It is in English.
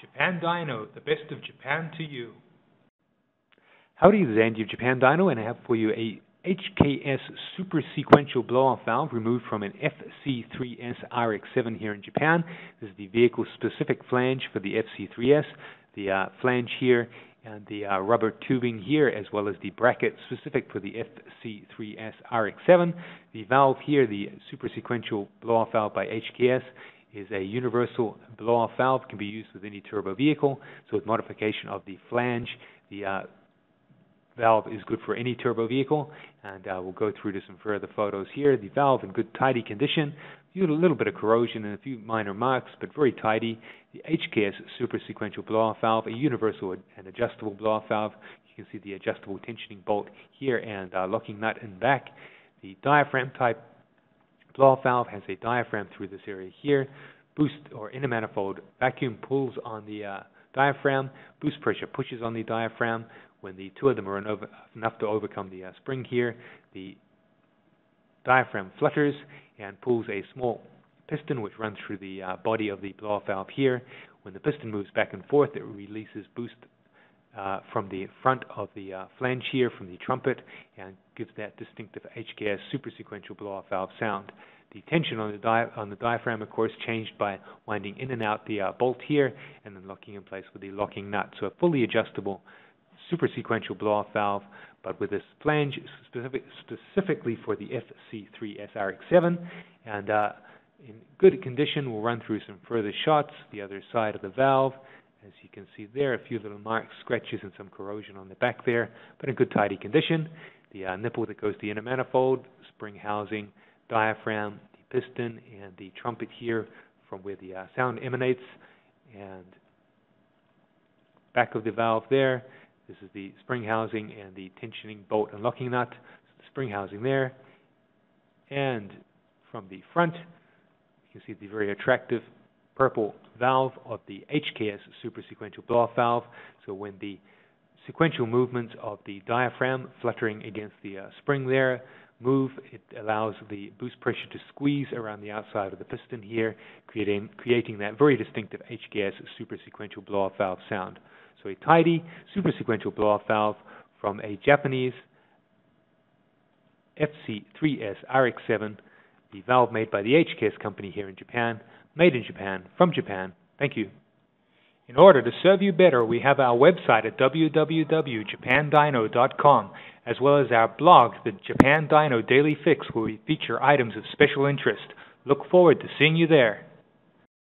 Japan Dyno, the best of Japan to you. Howdy, this is Andy of Japan Dyno, and I have for you a HKS super sequential blow-off valve removed from an FC3S RX7 here in Japan. This is the vehicle-specific flange for the FC3S, the flange here and the rubber tubing here, as well as the bracket specific for the FC3S RX7. The valve here, the super sequential blow-off valve by HKS, is a universal blow-off valve, can be used with any turbo vehicle. So with modification of the flange, the valve is good for any turbo vehicle, and we'll go through to some further photos here. The valve in good tidy condition, a little bit of corrosion and a few minor marks, but very tidy. The HKS super sequential blow-off valve, a universal and adjustable blow-off valve. You can see the adjustable tensioning bolt here and locking nut in back. The diaphragm type blow-off valve has a diaphragm through this area here. Boost or inner manifold vacuum pulls on the diaphragm. Boost pressure pushes on the diaphragm. When the two of them are enough to overcome the spring here, the diaphragm flutters and pulls a small piston which runs through the body of the blow-off valve here. When the piston moves back and forth, it releases boost from the front of the flange here, from the trumpet, and gives that distinctive HKS super sequential blow-off valve sound. The tension on the diaphragm, of course, changed by winding in and out the bolt here and then locking in place with the locking nut. So a fully adjustable super sequential blow-off valve, but with this flange specifically for the FC3S RX7, and in good condition. We'll run through some further shots. The other side of the valve, as you can see there, a few little marks, scratches, and some corrosion on the back there, but in good tidy condition. The nipple that goes to the inner manifold, spring housing, diaphragm, the piston, and the trumpet here from where the sound emanates, and back of the valve there. This is the spring housing and the tensioning bolt and locking nut. So the spring housing there. And from the front, you can see the very attractive purple valve of the HKS super sequential blow-off valve. So when the sequential movements of the diaphragm fluttering against the spring there move, it allows the boost pressure to squeeze around the outside of the piston here, creating that very distinctive HKS super sequential blow-off valve sound. So a tidy super sequential blow-off valve from a Japanese FC3S RX7, the valve made by the HKS company here in Japan, made in Japan, from Japan. Thank you. In order to serve you better, we have our website at www.japandyno.com, as well as our blog, the Japan Dyno Daily Fix, where we feature items of special interest. Look forward to seeing you there.